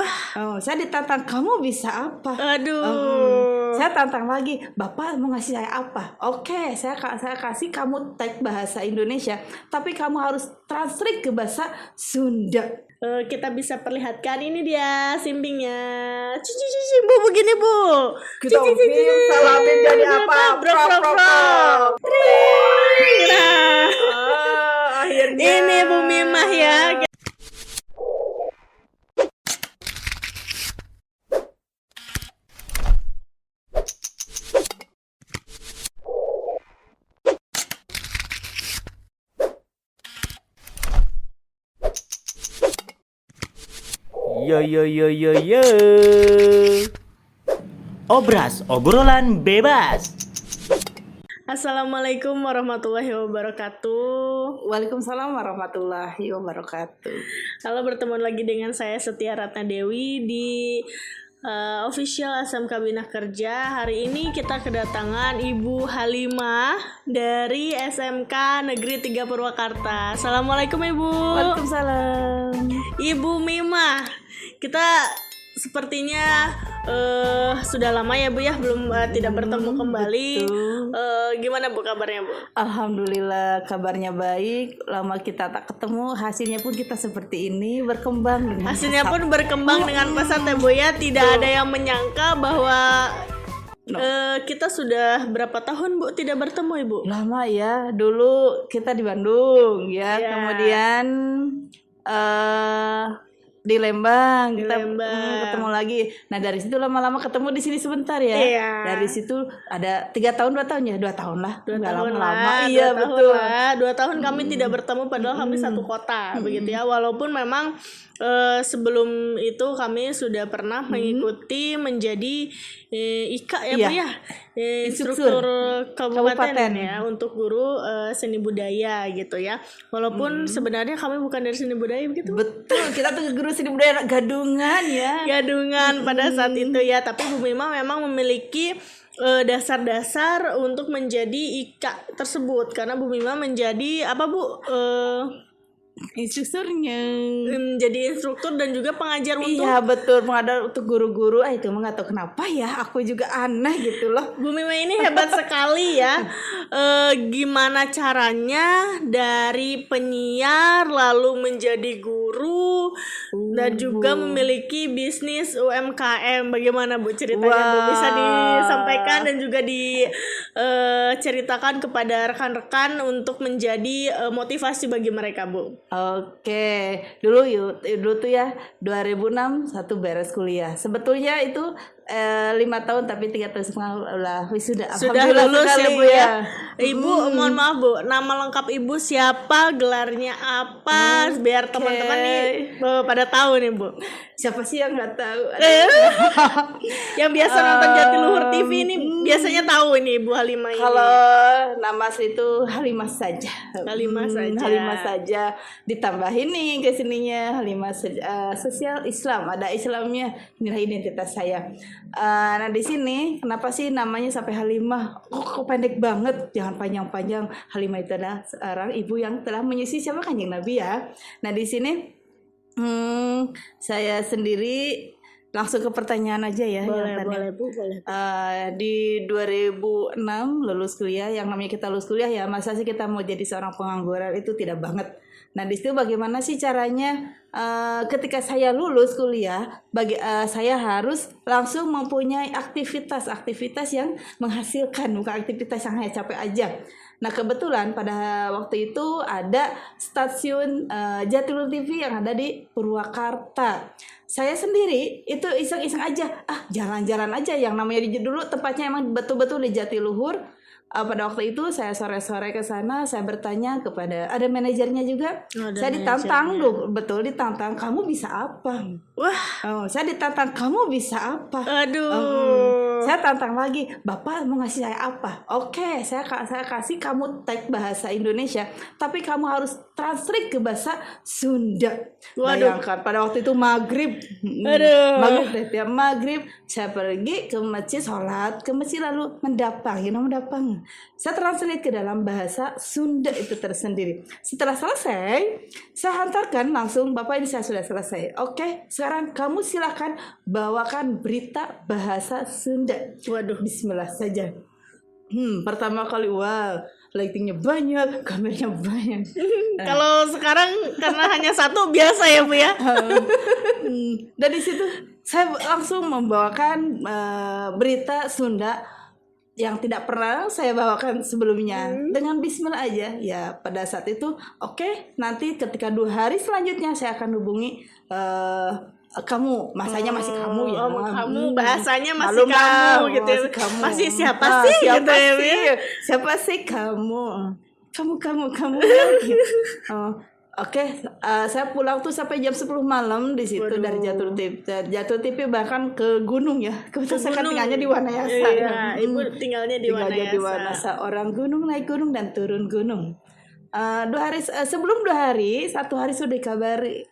Wah, saya ditantang, kamu bisa apa? aduh. Saya tantang lagi, Bapak mau ngasih saya apa? Oke, saya kasih kamu tag bahasa Indonesia, tapi kamu harus translate ke bahasa Sunda. Kita bisa perlihatkan ini dia simpingnya. Cici, Bu, begini Bu. Kita salamin jadi apa? Brok. Nah, Akhirnya ini Bu Mimah ya. Yo. Obras, obrolan bebas. Assalamualaikum warahmatullahi wabarakatuh. Waalaikumsalam warahmatullahi wabarakatuh. Halo, bertemu lagi dengan saya Setia Ratna Dewi di official SMK Bina Kerja. Hari ini kita kedatangan Ibu Halimah dari SMK Negeri 3 Purwakarta. Assalamualaikum Ibu. Waalaikumsalam. Ibu Mimah, kita sepertinya sudah lama ya Bu ya belum tidak bertemu kembali. Gimana Bu kabarnya Bu? Alhamdulillah kabarnya baik. Lama kita tak ketemu, hasilnya pun kita seperti ini, berkembang dengan Hasilnya pesat. pun berkembang dengan pesat ya Bu ya. Tidak ada yang menyangka bahwa kita sudah berapa tahun Bu tidak bertemu Ibu? Lama ya. Dulu kita di Bandung ya, Ya. kemudian di Lembang kita Lembang. ketemu lagi. Nah dari situ lama-lama ketemu di sini sebentar ya. Iya. Dari situ ada 3 tahun 2 tahun ya, 2 tahun lah. 2 Nggak tahun lama-lama. lah, Iya 2 tahun betul. lah. 2 tahun kami tidak bertemu padahal kami satu kota begitu ya. Walaupun memang sebelum itu kami sudah pernah mengikuti menjadi IKA ya Bu ya. Instruktur kabupaten ya untuk guru seni budaya gitu ya. Walaupun sebenarnya kami bukan dari seni budaya begitu. Betul, kita tuh guru seni budaya gadungan ya. Gadungan pada saat itu ya, tapi Bu Mima memang memiliki dasar-dasar untuk menjadi IKA tersebut karena Bu Mima menjadi apa Bu? Instrukturnya. Menjadi instruktur dan juga pengajar untuk Iya betul, pengajar untuk guru-guru. Itu mah nggak tahu kenapa ya, aku juga aneh gitu loh. Bu Mima ini hebat sekali ya. Gimana caranya dari penyiar lalu menjadi guru dan juga memiliki bisnis UMKM. Bagaimana Bu ceritanya Bu? Bisa disampaikan dan juga diceritakan kepada rekan-rekan untuk menjadi motivasi bagi mereka Bu. Oke, dulu tuh ya 2006 satu beres kuliah. Sebetulnya itu 5 tahun tapi 3 tahun setengah lah wisuda. Sudah Alhamdulillah lulus sekali, ya Bu ya. Ibu mohon maaf Bu, nama lengkap Ibu siapa, gelarnya apa, biar teman-teman nih pada tahu nih Bu. Siapa sih yang nggak tahu? Yang biasa nonton Jatiluhur TV ini biasanya tahu ini Ibu Halimah ini. Kalau nama asli itu Halimah saja. Halimah saja. Halimah saja. Ditambahin nih ke sininya Halimah sosial Islam. Ada Islamnya, inilah identitas saya. Nah di sini kenapa sih namanya sampai Halimah? Kok pendek banget? Jangan panjang-panjang. Halimah itu adalah seorang ibu yang telah menyusui siapa Kanjeng Nabi ya. Nah di sini saya sendiri langsung ke pertanyaan aja ya. Boleh Bu, boleh. Di 2006 lulus kuliah, yang namanya kita lulus kuliah ya, masa sih kita mau jadi seorang pengangguran, itu tidak banget. Nah di situ bagaimana sih caranya ketika saya lulus kuliah, saya harus langsung mempunyai aktivitas yang menghasilkan, bukan aktivitas yang hanya capek aja. Nah kebetulan pada waktu itu ada stasiun Jatiluhur TV yang ada di Purwakarta. Saya sendiri itu iseng-iseng aja, jalan-jalan aja, yang namanya dulu tempatnya emang betul-betul di Jatiluhur. Pada waktu itu saya sore-sore ke sana, saya bertanya kepada ada manajernya juga. Saya ditantang betul ditantang, kamu bisa apa? Wah, Saya ditantang, kamu bisa apa? aduh. Saya tantang lagi, Bapak mau ngasih saya apa? Oke, saya kasih kamu tag bahasa Indonesia, tapi kamu harus translate ke bahasa Sunda. Waduh. Bayangkan pada waktu itu maghrib. Aduh. Tiap maghrib saya pergi ke masjid, sholat ke masjid, lalu mendapang. Saya translate ke dalam bahasa Sunda itu tersendiri. Setelah selesai, saya hantarkan langsung, Bapak ini saya sudah selesai. Oke, sekarang kamu silakan bawakan berita bahasa Sunda. Waduh. Bismillah saja. Pertama kali, wah, lightingnya banyak, kameranya banyak. Kalau sekarang karena hanya satu biasa ya Bu ya. Dan di situ saya langsung membawakan berita Sunda yang tidak pernah saya bawakan sebelumnya dengan Bismillah aja. Ya pada saat itu oke, nanti ketika 2 hari selanjutnya saya akan hubungi kamu, masanya masih kamu ya. Kamu bahasanya masih Malum kamu lah, gitu ya. masih kamu. Masih siapa sih siapa gitu ya, Bu sih? ya. Siapa sih kamu? Kamu. Oke, saya pulang tuh sampai jam 10 malam di situ. Waduh. Dari Jatuh TV bahkan ke gunung ya. Kebetulan saya kan tinggalnya di Wanayasa. Iya, Ibu tinggalnya di Tinggalnya di Wanayasa. Wanayasa. Orang gunung, naik gunung dan turun gunung. 2 hari sebelum 2 hari, 1 hari sudah dikabari.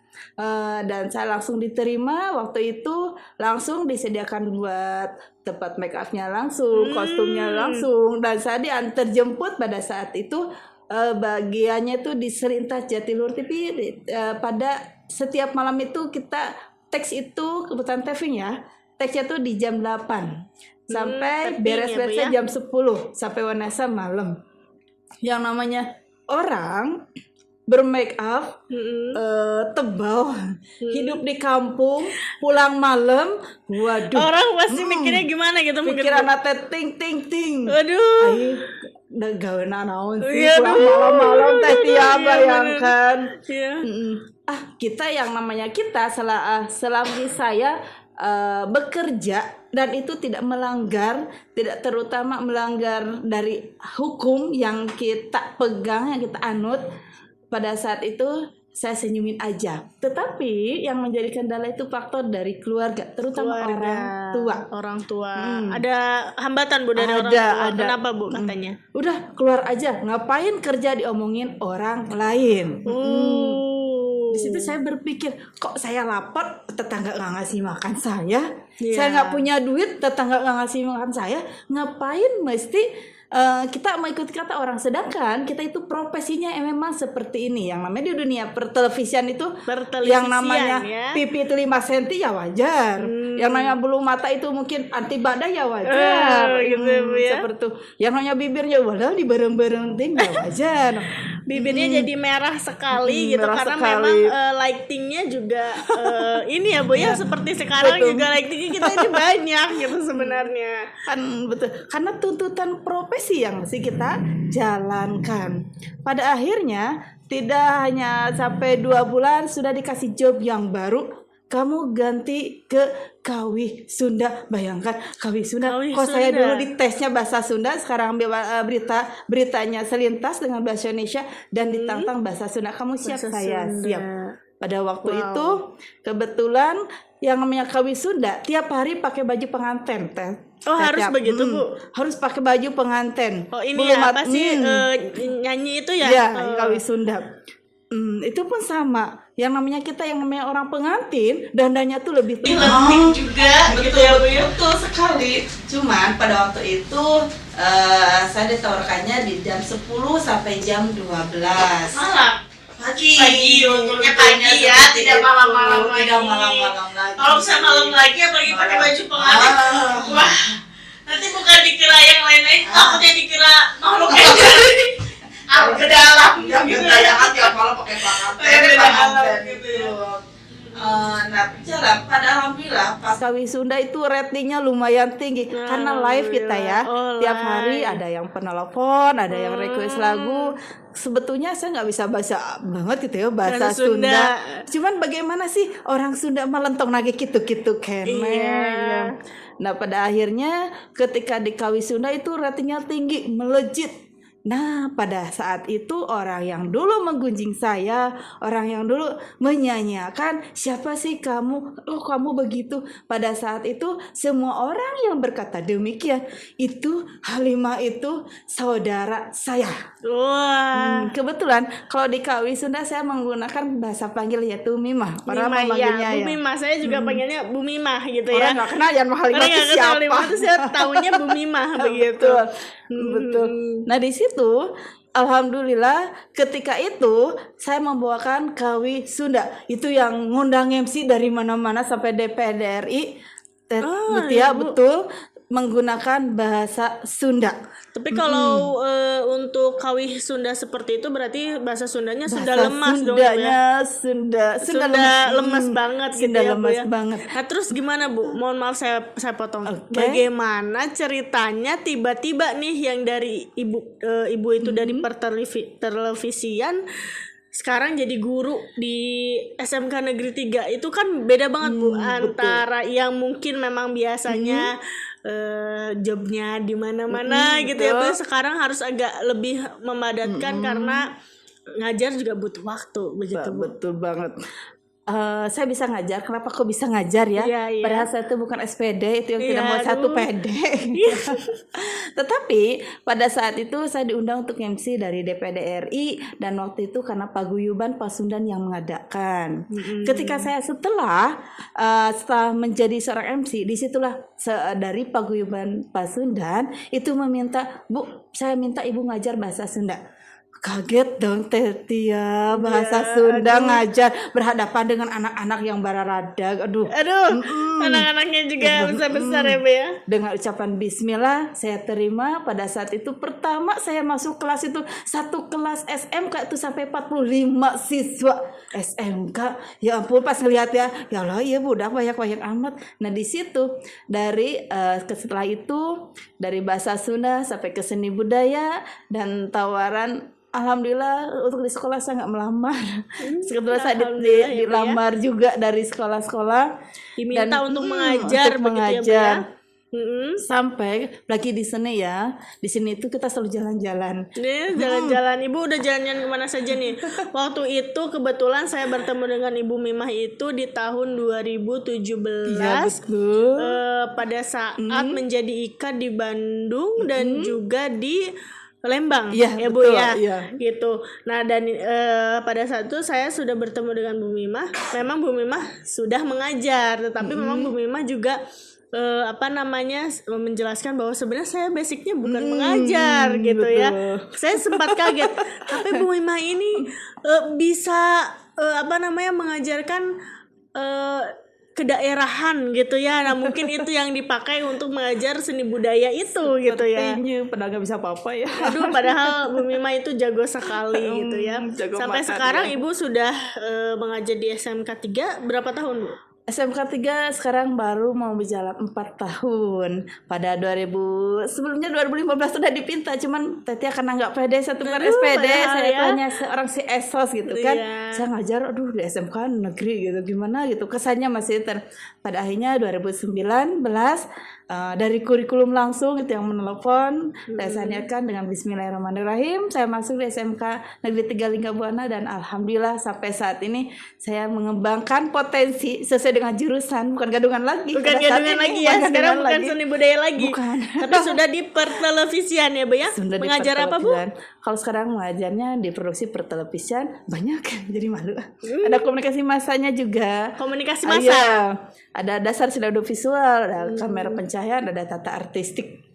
Dan saya langsung diterima. Waktu itu langsung disediakan buat tempat make upnya langsung, kostumnya langsung, dan saya diantar jemput pada saat itu. Bagiannya tuh di Serintas Jatiluhur TV. Pada setiap malam itu kita teks itu kebetulan taping ya. Teksnya tuh di jam 8 sampai taping beres-beresnya ya, Bu ya? jam 10 sampai Wanasa malam. Yang namanya orang bermake up, tebal, hidup di kampung, pulang malam, waduh. Orang pasti mikirnya gimana gitu mungkin. Pikiran nate ting. Aduh. Ayo, udah gawe naon sih, Iya, pulang aduh. malam-malam teh Tia, Iya, bayangkan. Iya. Kita yang namanya kita selama saya bekerja dan itu tidak melanggar, tidak terutama melanggar dari hukum yang kita pegang, yang kita anut. Pada saat itu saya senyumin aja. Tetapi yang menjadi kendala itu faktor dari keluarga, terutama orang tua. Ada hambatan Bu dari orang tua. Kenapa Bu katanya? Udah keluar aja, ngapain kerja diomongin orang lain. Di situ saya berpikir, kok saya lapar, tetangga nggak ngasih makan saya. Saya nggak punya duit, tetangga nggak ngasih makan saya. Ngapain mesti kita mengikuti kata orang, sedangkan kita itu profesinya memang seperti ini. Yang namanya di dunia pertelevisian itu yang namanya ya. pipi itu 5 cm ya wajar. Yang namanya bulu mata itu mungkin anti badai ya wajar. Gitu, Bu, ya. Seperti itu. Yang namanya bibirnya walau di bareng-bareng ting ya wajar. Bibirnya jadi merah sekali gitu merah karena sekali. memang lightingnya juga ini ya Bu ya, seperti sekarang betul. juga lightingnya kita ini banyak gitu sebenarnya. Kan betul, karena tuntutan profesi yang mesti kita jalankan. Pada akhirnya tidak hanya sampai 2 bulan sudah dikasih job yang baru, kamu ganti ke Kawi Sunda. Bayangkan Kawi Sunda. Saya dulu di tesnya bahasa Sunda, sekarang ambil beritanya selintas dengan bahasa Indonesia dan ditantang bahasa Sunda. Kamu siap? Bahasa Saya Sunda. siap. Pada waktu itu kebetulan yang namanya Kawi Sunda tiap hari pakai baju pengantin teh. Harus begitu Bu. Harus pakai baju pengantin. Oh ini Belum ya apa sih nyanyi itu ya? Ya, Kawi Sunda. Itu pun sama. Yang namanya kita yang namanya orang pengantin, dandannya tuh lebih penting juga gitu ya Bu ya. Betul sekali. Cuman pada waktu itu saya ditawarkannya di jam 10 sampai jam 12. Malam. Pagi Untungnya pagi ya, tidak malam-malam lagi. Tidak malam-malam lagi. Kalau bisa malam lagi apalagi pakai baju pengantin. Wah, nanti bukan dikira yang lain-lain, takutnya dikira makhluk yang ke dalam. Ya gentayangan tiap malam pakai pengantin Gitu ya. Nah, berjalan pada alhamdulillah pas Kawi Sunda itu ratingnya lumayan tinggi karena live kita ya. Tiap hari ada yang penelpon, ada yang request lagu. Sebetulnya saya nggak bisa bahasa banget gitu ya bahasa Sunda. Cuman bagaimana sih orang Sunda melentong lagi gitu-gitu kene. Iya. Nah pada akhirnya ketika di Kawi Sunda itu ratingnya tinggi, melejit. Nah, pada saat itu orang yang dulu menggunjing saya, orang yang dulu menyanyiakan, siapa sih kamu? Oh, kamu begitu. Pada saat itu semua orang yang berkata demikian, itu Halimah itu saudara saya. Wah. Kebetulan kalau di Kawi Sunda saya menggunakan bahasa panggil yaitu Mimah. Para Mimah, memanggilnya Bu Mimah, saya juga panggilnya Bu Mimah gitu Orang ya. nggak kenal yang Halimah Orang itu nggak kenal siapa? Halimah itu saya tahunya Bu Mimah begitu. Betul, betul. Nah di situ, alhamdulillah, ketika itu saya membawakan Kawi Sunda. Itu yang ngundang MC dari mana-mana sampai DPD RI. iya, Bu. Betul, menggunakan bahasa Sunda. Tapi kalau untuk Kawi Sunda seperti itu berarti bahasa Sundanya sudah Bahasa lemas dong ya, Bu, ya. Sunda Lemas banget gitu Sunda ya, Bu, lemas ya. banget. Nah, terus gimana, Bu? Mohon maaf saya potong. Oke. Bagaimana ceritanya tiba-tiba nih yang dari ibu itu dari pertelevisian sekarang jadi guru di SMK Negeri 3 itu kan beda banget, Bu, antara yang mungkin memang biasanya jobnya di mana-mana gitu ya, Bu. Sekarang harus agak lebih memadatkan karena ngajar juga butuh waktu begitu, Bu. Betul banget. Saya bisa ngajar. Kenapa kok bisa ngajar ya? Iya. Padahal saya itu bukan SPD, itu yang Iya, tidak mau satu aduh. PD. Tetapi pada saat itu saya diundang untuk MC dari DPD RI dan waktu itu karena paguyuban Pasundan yang mengadakan. Ketika saya setelah menjadi seorang MC, disitulah dari paguyuban Pasundan itu meminta, Bu, saya minta Ibu ngajar bahasa Sunda. Kaget dong Tetia, bahasa Sunda ngajar berhadapan dengan anak-anak yang bararadag. Aduh, Anak-anaknya juga besar-besar ya, Bu, ya. dengan ucapan bismillah saya terima. Pada saat itu pertama saya masuk kelas itu, satu kelas SMK itu sampai 45 siswa SMK. Ya ampun, pas ngeliat ya Allah, ya budak banyak-banyak amat. Nah di situ dari setelah itu dari bahasa Sunda sampai ke seni budaya dan tawaran. Alhamdulillah untuk di sekolah saya nggak melamar. Kebetulan saya Alhamdulillah ya, Bu, ya. dilamar juga dari sekolah-sekolah. Diminta untuk mengajar untuk begitu ya, Bu, ya. Sampai lagi di sini ya. Di sini itu kita selalu jalan-jalan. Nih, jalan-jalan. Ibu udah jalan-jalan kemana saja nih? Waktu itu kebetulan saya bertemu dengan Ibu Mimah itu di tahun 2017. Iya betul. Pada saat menjadi IKA di Bandung dan juga di Lembang, Iya, ya Bu betul, ya, iya. gitu. Nah dan pada saat itu saya sudah bertemu dengan Bu Mimah. Memang Bu Mimah sudah mengajar, tetapi memang Bu Mimah juga menjelaskan bahwa sebenarnya saya basicnya bukan mengajar gitu betul. ya. Saya sempat kaget, tapi Bu Mimah ini bisa mengajarkan kedaerahan gitu ya. Nah mungkin itu yang dipakai untuk mengajar seni budaya itu gitu ya. Sepertinya padahal nggak bisa apa-apa ya. Aduh, padahal Bu Mimah itu jago sekali gitu ya. Jago Sampai makan, sekarang ya. Ibu sudah mengajar di SMK 3 berapa tahun, Bu? SMK 3 sekarang baru mau berjalan 4 tahun. Pada sebelumnya 2015 sudah dipinta, cuman Tetia karena nggak pede saya tukar SPD, padahal saya ya. tanya seorang si esos gitu kan. Iya. Saya ngajar di SMK negeri gitu, gimana gitu. Kesannya masih pada akhirnya 2019 dari kurikulum langsung itu yang menelepon, saya niatkan dengan bismillahirrahmanirrahim, saya masuk di SMK Negeri 3 Linggabuana dan alhamdulillah sampai saat ini saya mengembangkan potensi sesuai dengan jurusan, bukan gadungan lagi. Bukan Pada saat gadungan ini, lagi ya, sekarang gadungan bukan lagi. seni budaya lagi. Bukan. Tapi sudah di pertelevisian ya, Bu ya? Sudah di Mengajar apa, Bu? pertelevisian. Kalau sekarang mengajarnya di produksi pertelevisian banyak, jadi malu. Ada komunikasi masanya juga. Komunikasi Ah, massa. iya. Ada dasar seni audiovisual, ada kamera pencahayaan, ada tata artistik.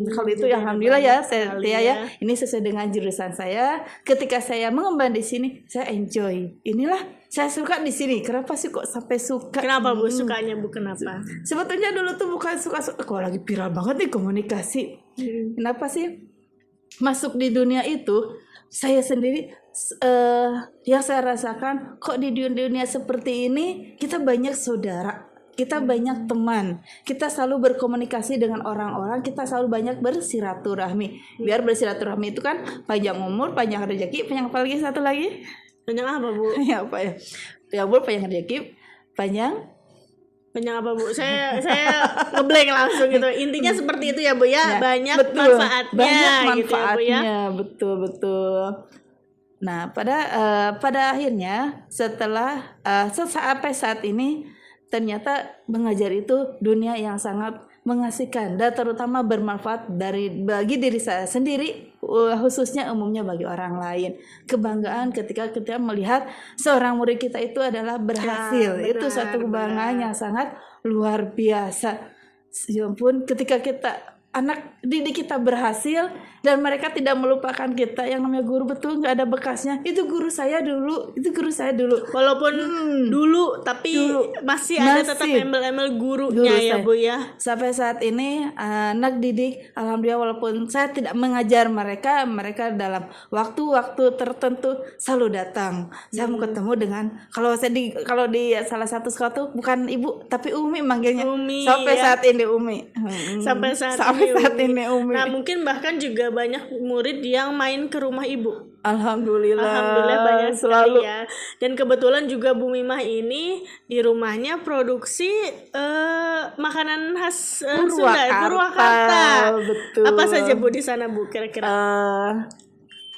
Kalau itu ya alhamdulillah ya, saya sekali Tia ya. ya. Ini sesuai dengan jurusan saya. Ketika saya mengembang di sini, saya enjoy. Inilah saya suka di sini. Kenapa sih kok sampai suka? Kenapa, Bu, sukanya, Bu? Kenapa? Sebetulnya dulu tuh bukan suka kok lagi viral banget nih komunikasi. Kenapa sih masuk di dunia itu? Saya sendiri yang saya rasakan kok di dunia seperti ini kita banyak saudara, kita banyak teman, kita selalu berkomunikasi dengan orang-orang, kita selalu banyak bersilaturahmi. Biar bersilaturahmi itu kan panjang umur, panjang rezeki, panjang apa lagi satu lagi? Panjang apa, Bu? Ya apa ya? Panjang umur, panjang rezeki, panjang Banyak apa Bu? Saya ngeblank langsung gitu. Intinya seperti itu ya Bu ya. Ya, banyak betul. manfaatnya, Banyak gitu ya Bu ya. manfaatnya, betul. Nah, pada akhirnya setelah sampai saat ini ternyata mengajar itu dunia yang sangat mengasihkan dan terutama bermanfaat bagi diri saya sendiri, khususnya umumnya bagi orang lain. Kebanggaan ketika kita melihat seorang murid kita itu adalah berhasil. Ya, Itu satu kebanggaan yang sangat luar biasa. Ya ampun, ketika anak didik kita berhasil dan mereka tidak melupakan kita, yang namanya guru betul nggak ada bekasnya. Itu guru saya dulu. Walaupun dulu tapi masih ada tetap embel-embel gurunya Guru ya saya. Bu ya. Sampai saat ini anak didik, alhamdulillah, walaupun saya tidak mengajar mereka dalam waktu-waktu tertentu selalu datang. Saya mau ketemu dengan, kalau di salah satu sekolah tuh bukan ibu tapi Umi manggilnya. Umi, Sampai ya. saat ini Umi. Sampai saat ini Umi. Nah, mungkin bahkan juga banyak murid yang main ke rumah ibu. Alhamdulillah banyak selalu. sekali ya. Dan kebetulan juga Bu Mimah ini di rumahnya produksi makanan khas Sunda, Purwakarta. Betul. Apa saja Bu di sana Bu kira-kira?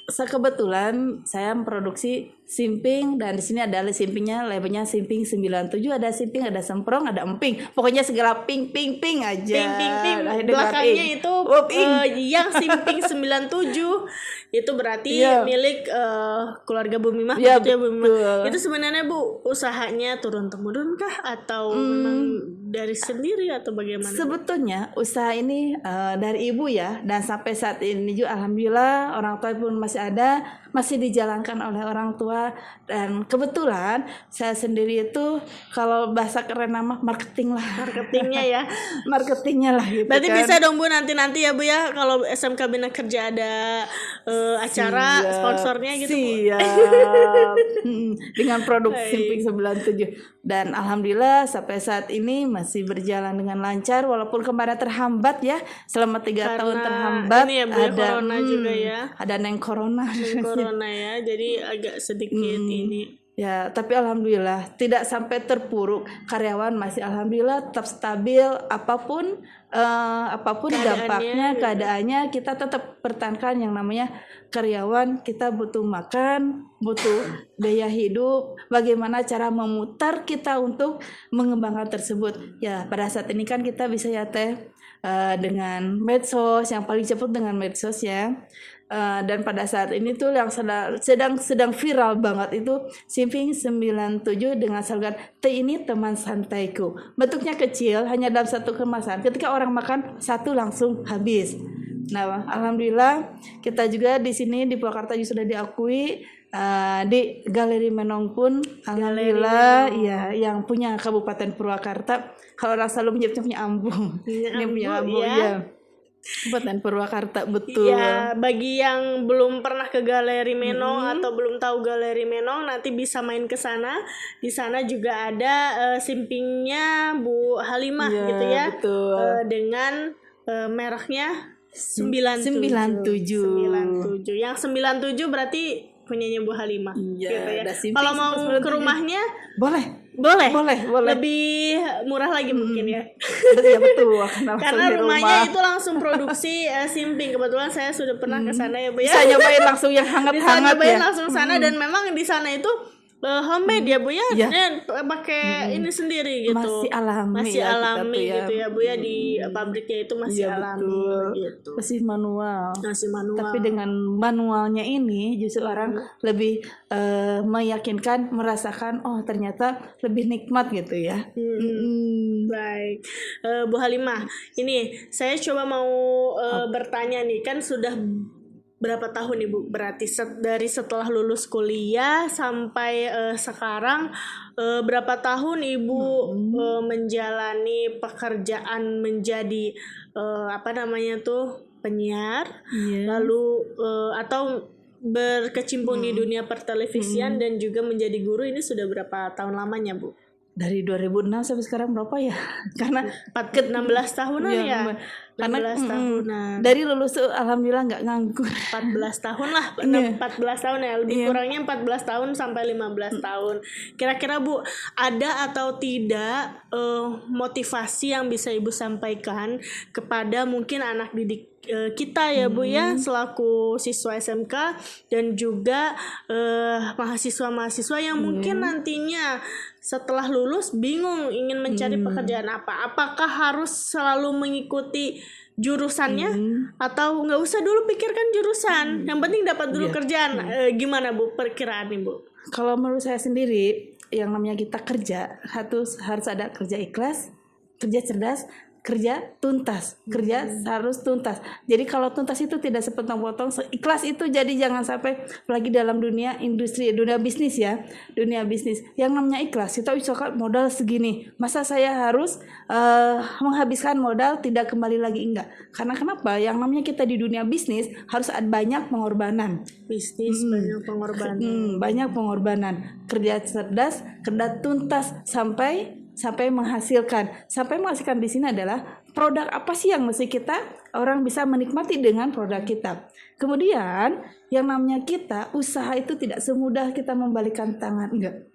Kebetulan saya memproduksi simping, dan di sini ada simpingnya, labelnya simping 97, ada simping, ada semprong, ada emping. Pokoknya segala ping aja. Ping. Belakangnya itu yang simping 97 itu berarti milik keluarga Bu Mimah, Ya, gitu ya Bu Mimah. betul. Itu sebenarnya Bu usahanya turun temurun kah atau memang dari sendiri atau bagaimana? Sebetulnya usaha ini dari ibu ya, dan sampai saat ini juga alhamdulillah orang tua pun masih dijalankan oleh orang tua. Dan kebetulan saya sendiri itu kalau bahasa keren nama Marketingnya ya. marketingnya lah gitu. Berarti kan. bisa dong Bu nanti ya Bu ya, kalau SMK Bina Kerja ada acara Siap, sponsornya gitu Bu. siap. Dengan produk simping 97, dan alhamdulillah sampai saat ini masih berjalan dengan lancar, walaupun kemarin terhambat ya, selama 3 tahun terhambat. Ini ya Bu ya, corona juga ya. Ada neng corona. Corona ya, jadi agak sedikit ini. Ya, tapi alhamdulillah tidak sampai terpuruk. Karyawan masih alhamdulillah tetap stabil, apapun dampaknya, keadaannya, kita tetap pertahankan yang namanya karyawan. Kita butuh makan, butuh biaya hidup, bagaimana cara memutar kita untuk mengembangkan tersebut. Ya, pada saat ini kan kita bisa ya Teh dengan medsos, yang paling cepat dengan medsos ya. Dan pada saat ini tuh yang sedang viral banget itu simping 97 dengan slogan "Teh ini teman santaiku". Bentuknya kecil, hanya dalam satu kemasan. Ketika orang makan satu langsung habis. Nah, alhamdulillah kita juga di sini di Purwakarta juga sudah diakui di Galeri Menong pun alhamdulillah ya, yang punya Kabupaten Purwakarta. Kalau orang selalu menyebutnya Ambung. Ini punya Ambung ya. Kabupaten Purwakarta, betul. Ya, bagi yang belum pernah ke Galeri Menong atau belum tahu Galeri Menong, nanti bisa main ke sana. Di sana juga ada simpingnya Bu Halimah Ya, gitu ya. betul. Dengan mereknya 97. 97. Yang 97 berarti punyanya Bu Halimah Iya, gitu ya. ada simping Kalau mau 97. ke rumahnya Boleh. boleh. Boleh. Lebih murah lagi mungkin ya. Ya betul. Karena rumahnya itu langsung produksi simping. Kebetulan saya sudah pernah ke sana ya Bu ya. bisa nyobain langsung yang Bisa hangat-hangat nyobain ya. langsung sana, dan memang di sana itu homemade ya Bu ya. Ya. Dan pakai ini sendiri gitu. Masih alami Masih ya, kita alami tuh ya. gitu ya Bu ya, di pabriknya itu masih Iya, alami betul. gitu. Masih manual. Masih manual. Tapi dengan manualnya ini justru orang lebih meyakinkan, merasakan ternyata lebih nikmat gitu ya. Baik, Bu Halimah, ini saya coba mau bertanya nih, kan sudah berapa tahun Ibu berarti dari setelah lulus kuliah sampai sekarang, berapa tahun Ibu menjalani pekerjaan menjadi penyiar, lalu atau berkecimpung di dunia pertelevisian dan juga menjadi guru, ini sudah berapa tahun lamanya Bu? dari 2006 sampai sekarang berapa ya? Karena 16 tahunan ya. Karena 16 tahunan. dari lulus tuh alhamdulillah nggak nganggur. 14 tahun lah, 14 tahun ya, lebih kurangnya 14 tahun sampai 15 tahun. Kira-kira Bu, ada atau tidak motivasi yang bisa Ibu sampaikan kepada mungkin anak didik kita ya Bu ya, selaku siswa SMK dan juga mahasiswa-mahasiswa yang mungkin nantinya setelah lulus bingung ingin mencari pekerjaan apa, apakah harus selalu mengikuti jurusannya atau nggak usah dulu pikirkan jurusan, yang penting dapat dulu kerjaan. Gimana Bu perkiraan Ibu? Kalau menurut saya sendiri, yang namanya kita kerja harus ada kerja ikhlas, kerja cerdas, kerja tuntas, kerja harus tuntas. Jadi kalau tuntas itu tidak sepotong-potong, ikhlas itu jadi jangan sampai, apalagi dalam dunia industri, dunia bisnis ya, dunia bisnis. Yang namanya ikhlas, kita usahakan modal segini, masa saya harus menghabiskan modal tidak kembali lagi, enggak. Karena kenapa? Yang namanya kita di dunia bisnis harus ada banyak pengorbanan. Bisnis banyak pengorbanan. Banyak pengorbanan. Kerja cerdas, kerja tuntas sampai menghasilkan. Sampai menghasilkan di sini adalah produk apa sih yang mesti kita orang bisa menikmati dengan produk kita. Kemudian yang namanya kita usaha itu tidak semudah kita membalikkan tangan, enggak.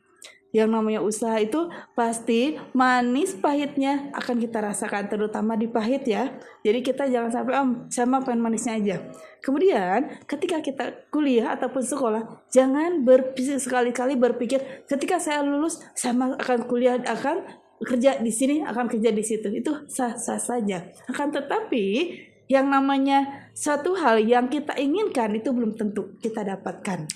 Yang namanya usaha itu pasti manis pahitnya akan kita rasakan, terutama di pahit ya. Jadi kita jangan sampai sama pengen manisnya aja. Kemudian ketika kita kuliah ataupun sekolah, jangan sekali-kali berpikir ketika saya lulus sama akan kuliah, akan kerja di sini, akan kerja di situ. Itu sah-sah saja. Akan tetapi yang namanya suatu hal yang kita inginkan itu belum tentu kita dapatkan.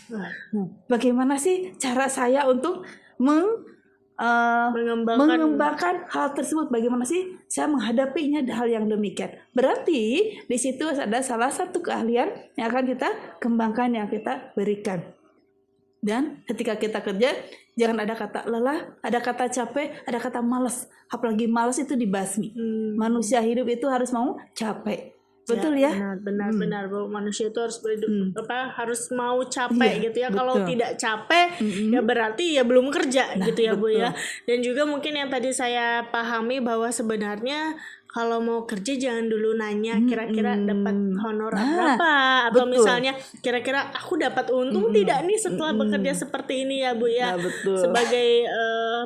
Bagaimana sih cara saya untuk mengembangkan hal tersebut? Bagaimana sih saya menghadapinya hal yang demikian? Berarti di situ ada salah satu keahlian yang akan kita kembangkan, yang kita berikan. Dan ketika kita kerja, jangan ada kata lelah, ada kata capek, ada kata malas. Apalagi malas itu dibasmi. Manusia hidup itu harus mau capek. Betul ya? Benar Bu. Manusia itu harus harus mau capek gitu ya. Kalau tidak capek ya berarti ya belum kerja gitu ya Bu ya. Dan juga mungkin yang tadi saya pahami bahwa sebenarnya kalau mau kerja jangan dulu nanya kira-kira dapat honor berapa, atau misalnya kira-kira aku dapat untung tidak nih setelah bekerja seperti ini ya Bu ya. Sebagai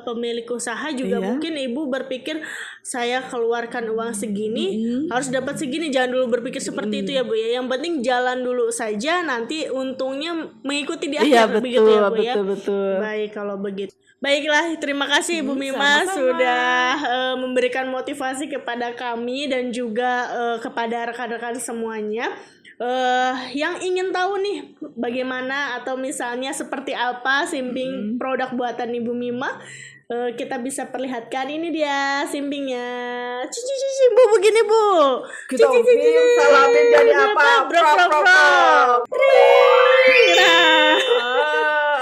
pemilik usaha juga mungkin Ibu berpikir saya keluarkan uang segini harus dapat segini, jangan dulu berpikir seperti itu ya Bu ya. Yang penting jalan dulu saja, nanti untungnya mengikuti di akhir begitu ya Bu ya. Baik kalau begitu. Baiklah, terima kasih Ibu Mima sudah memberikan motivasi kepada kami dan juga kepada rekan-rekan semuanya. Yang ingin tahu nih bagaimana atau misalnya seperti apa simping produk buatan Ibu Mima, kita bisa perlihatkan. Ini dia simpingnya. Cici Bu, begini Bu. Kita salamin jadi apa? Brok.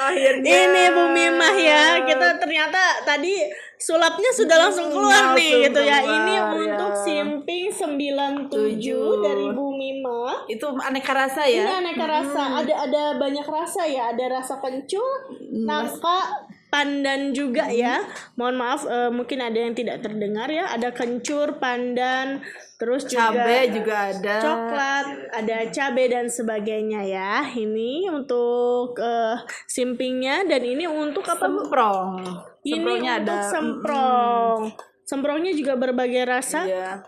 Akhirnya. Ini Bu Mimah ya, kita ternyata tadi sulapnya sudah langsung keluar nih gitu ya. Ini untuk simping 97 dari Bu Mimah. Itu aneka rasa ya. Ini aneka rasa, ada banyak rasa ya. Ada rasa kencur, nangka, pandan juga ya. Mohon maaf mungkin ada yang tidak terdengar ya. Ada kencur, pandan, terus juga cabai juga ada, coklat, ada cabai dan sebagainya ya. Ini untuk simpingnya, dan ini untuk apa Bu? Semprong. Ini untuk semprong. Semprongnya juga berbagai rasa. Iya.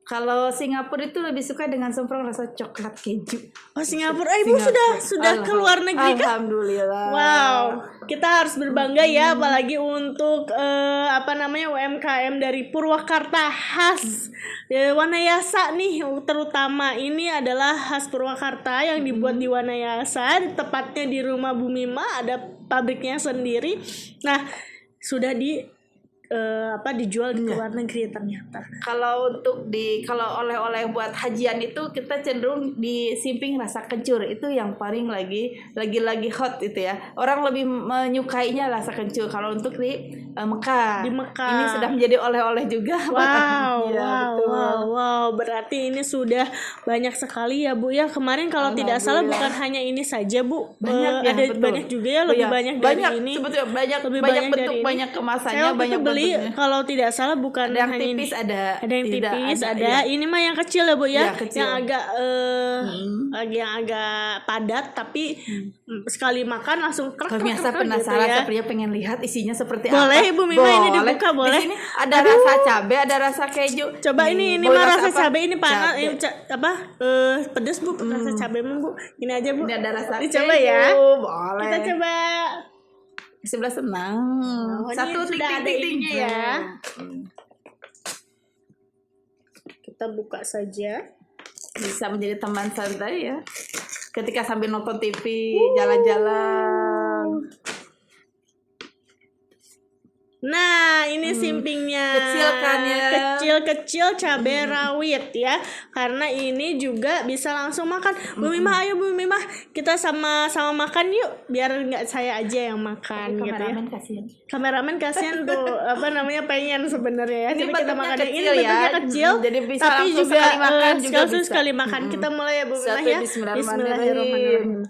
Kalau Singapura itu lebih suka dengan semprong rasa coklat keju. Oh Singapura, Ibu sudah ke luar negeri kan? Alhamdulillah. Wow, kita harus berbangga ya, apalagi untuk UMKM dari Purwakarta khas Wanayasa nih, terutama ini adalah khas Purwakarta yang dibuat di Wanayasa, tepatnya di rumah Bu Mima, ada pabriknya sendiri. Nah, sudah dijual di luar negeri ternyata. Kalau kalau oleh-oleh buat hajian itu kita cenderung di simping rasa kencur, itu yang paling lagi hot itu ya. Orang lebih menyukainya rasa kencur. Kalau untuk di Mekah. Di Mekah. Ini sudah menjadi oleh-oleh juga. Wow, Iya, wow, betul. wow. Berarti ini sudah banyak sekali ya Bu ya. Kemarin kalau tidak salah bukan hanya ini saja Bu. Banyak ya, ada betul. banyak juga ya, lebih Iya, banyak dari ini. sebetulnya banyak Lebih banyak banyak bentuk, dari ini. banyak kemasannya, Saya waktu banyak itu beli bentuknya. kalau tidak salah bukan Ada yang hanya ini. tipis, ada yang tidak tipis, ada. iya. Ini mah yang kecil ya Bu ya. Iya, kecil. Yang agak yang agak padat tapi sekali makan langsung krek. Pemirsa penasaran, sepertinya pengen lihat isinya seperti Boleh, apa. Ibu Mima, ini dibuka, boleh? Di sini ada rasa cabai, ada rasa keju. Coba ini Boleh mah rasa apa? cabai ini panas, Cabai. ini pedes Bu, rasa cabai mah Bu. Ini aja Bu. Ini ada rasa Dicoba keju. ya. Boleh. Kita coba. Sebelah senang. Oh, ini Satu sudah ada ting-ting-ting ininya ya. Kita buka saja. Bisa menjadi teman santai ya. Ketika sambil nonton TV, jalan-jalan. Nah, ini simpingnya. Kecil kan ya? Kecil-kecil cabai rawit ya. Karena ini juga bisa langsung makan. Bu Mimah, ayo Bu Mimah, kita sama-sama makan yuk. Biar nggak saya aja yang makan gitu ya. Kameramen kasihan. Kameramen kasihan tuh pengen sebenarnya ya. Ini Jadi kita bentuknya makan kecil ini bentuknya ya. kecil. Jadi bisa tapi langsung juga sekali makan juga langsung bisa. sekali makan. Kita mulai ya Bu Mimah Satu, ya. bismillahirrahmanirrahim.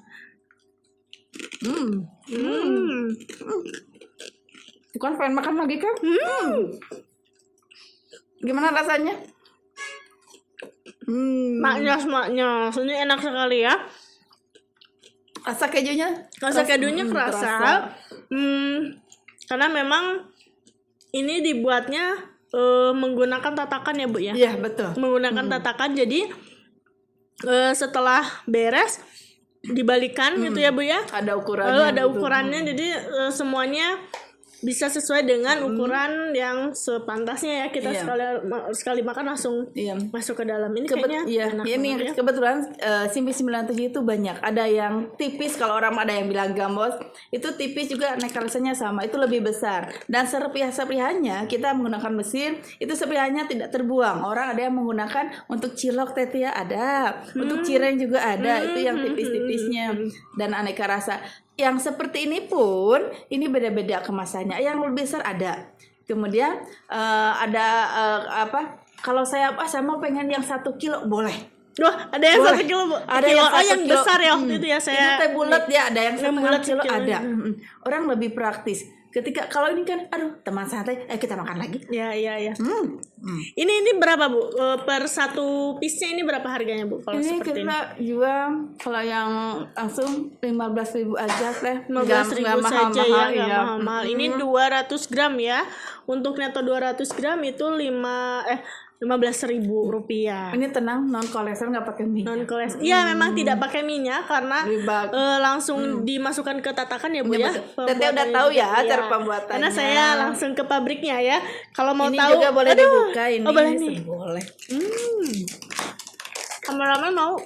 Bukan pengen makan lagi kan? Gimana rasanya? Maknyos. Ini enak sekali ya. Rasa kejunya? Rasa kejunya kerasa. Karena memang ini dibuatnya menggunakan tatakan ya Bu ya. Iya betul. Menggunakan tatakan, jadi setelah beres dibalikan gitu ya Bu ya. Ada ukurannya. Lalu ada betul. ukurannya, jadi semuanya bisa sesuai dengan ukuran yang sepantasnya ya. Kita sekali makan langsung Iya. masuk ke dalam. Ini kayaknya Iya, enak ini banget ya. kebetulan Simpi 97 itu banyak. Ada yang tipis, kalau orang ada yang bilang gambos, itu tipis juga aneka rasanya sama, itu lebih besar. Dan serpihan-serpihannya kita menggunakan mesin, itu serpihannya tidak terbuang. Orang ada yang menggunakan untuk cilok tetia ada, untuk cireng juga ada, itu yang tipis-tipisnya dan aneka rasa. Yang seperti ini pun ini beda-beda kemasannya. Yang lebih besar ada. Kemudian ada apa? Kalau saya mau pengen yang 1 kilo boleh. Wah, ada yang Boleh. 1 kilo Bu. Ada Kilo. yang Oh, 1 yang kilo. besar ya waktu itu ya saya. Itu teh bulat ya, ada yang Yang 1,5 bulat kilo sekilo. ada. Orang lebih praktis. Ketika kalau ini kan, aduh teman santai, kita makan lagi. Ya. Ini berapa Bu? Per satu piece-nya ini berapa harganya Bu? Kalau Ini seperti kita jual kalau yang langsung 15.000 aja teh. 15.000 saja ya, nggak iya. mahal-mahal. Ini 200 gram ya. Untuk neto 200 gram itu 15.000 rupiah. Ini tenang, non kolesterol, nggak pakai minyak. Non kolesterol. Iya, memang tidak pakai minyak karena Lebih langsung dimasukkan ke tatakan ya Bu Iya, ya. betul. Teteh udah tahu ya cara pembuatannya. Karena saya langsung ke pabriknya ya. Kalau mau Ini tahu juga boleh dibuka ini. Oh, boleh nih. Boleh. Kameramen mau.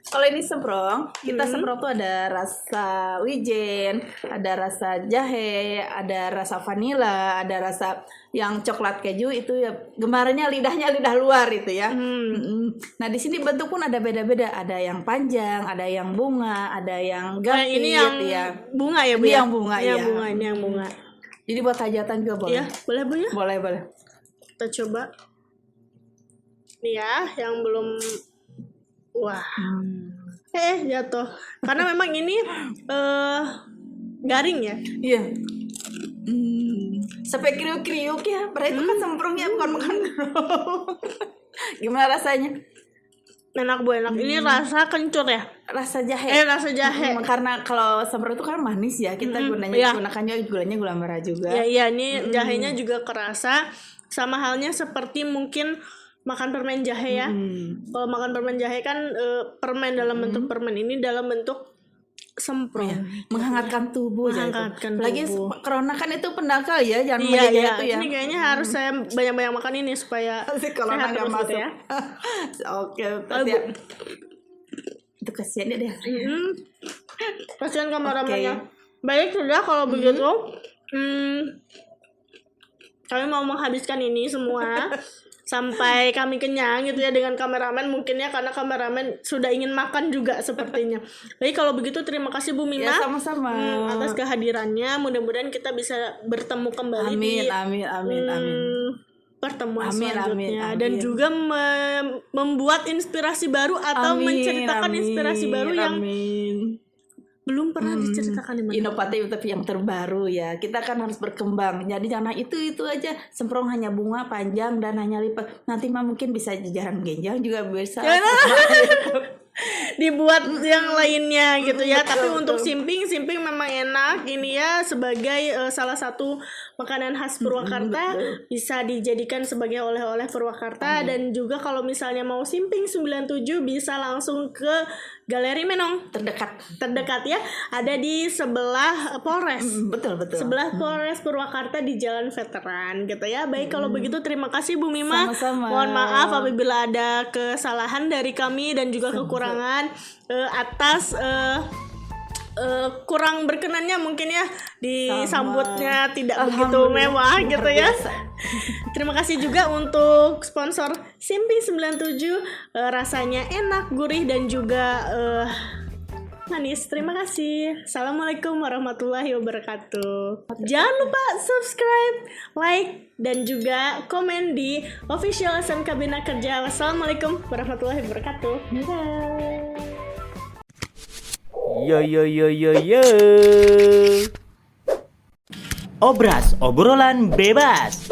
Kalau ini semprong, kita semprong tuh ada rasa wijen, ada rasa jahe, ada rasa vanila, ada rasa yang coklat keju, itu ya gemarannya lidahnya lidah luar itu ya. Nah di sini bentuk pun ada beda-beda, ada yang panjang, ada yang bunga, ada yang gapit Ini yang ya. bunga ya Bu Ini ya? yang bunga, Ini yang iya. bunga, ini yang bunga. Jadi buat hajatan juga boleh. Iya, boleh Bu ya? Boleh. Kita coba. Nih ya, yang belum. Wah. Jatuh. Karena memang ini garing ya. Iya. Sampai kriuk-kriuk ya. Berarti itu kan semprongnya bukan makan kerupuk. Gimana rasanya? Enak Bu, enak. Ini rasa kencur ya. Rasa jahe. Rasa jahe. Karena kalau semprong itu kan manis ya. Kita gunakannya gulanya gula merah juga. Iya, ini jahenya juga kerasa. Sama halnya seperti mungkin makan permen jahe ya. Kalau makan permen jahe kan permen dalam bentuk permen, ini dalam bentuk semprong. Menghangatkan tubuh. Menghangatkan Lagi tubuh. corona kan itu pendakal ya, jangan Iya. itu ya. Ini kayaknya harus saya banyak-banyak makan ini supaya Si corona sehat nggak terus masuk. gitu ya. Oke, tapi ya. Itu kasihan ya deh. Kasihan kameramennya. Baik sudah kalau begitu. Kami mau menghabiskan ini semua. sampai kami kenyang gitu ya dengan kameramen, mungkin ya karena kameramen sudah ingin makan juga sepertinya. Baik, kalau begitu terima kasih Bu Mima Ya, sama-sama. atas kehadirannya. Mudah-mudahan kita bisa bertemu kembali di Amin. pertemuan Amin, selanjutnya amin. dan juga membuat inspirasi baru atau menceritakan inspirasi baru yang amin. belum pernah diceritakan di mana. Inovatif tapi yang terbaru ya. Kita kan harus berkembang. Jadi jangan itu aja semprong hanya bunga panjang dan hanya lipat. Nanti mah mungkin bisa jajaran genjang juga bisa. Dibuat yang lainnya gitu ya. Tapi untuk simping memang enak ini ya, sebagai salah satu makanan khas Purwakarta, bisa dijadikan sebagai oleh-oleh Purwakarta. Dan juga kalau misalnya mau simping 97 bisa langsung ke Galeri Menong terdekat ya, ada di sebelah Polres. Betul. Sebelah Polres Purwakarta di Jalan Veteran gitu ya. Baik, kalau begitu terima kasih Bu Mima. Sama-sama. Mohon maaf apabila ada kesalahan dari kami dan juga kekurangan atas kurang berkenannya mungkin ya disambutnya tidak begitu mewah gitu ya. Terima kasih juga untuk sponsor Simping 97, rasanya enak, gurih dan juga manis. Terima kasih. Assalamualaikum warahmatullahi wabarakatuh. Jangan lupa subscribe, like, dan juga komen di official SMK Bina Kerja. Wassalamualaikum warahmatullahi wabarakatuh. Dadah. Yo. Obras, obrolan bebas.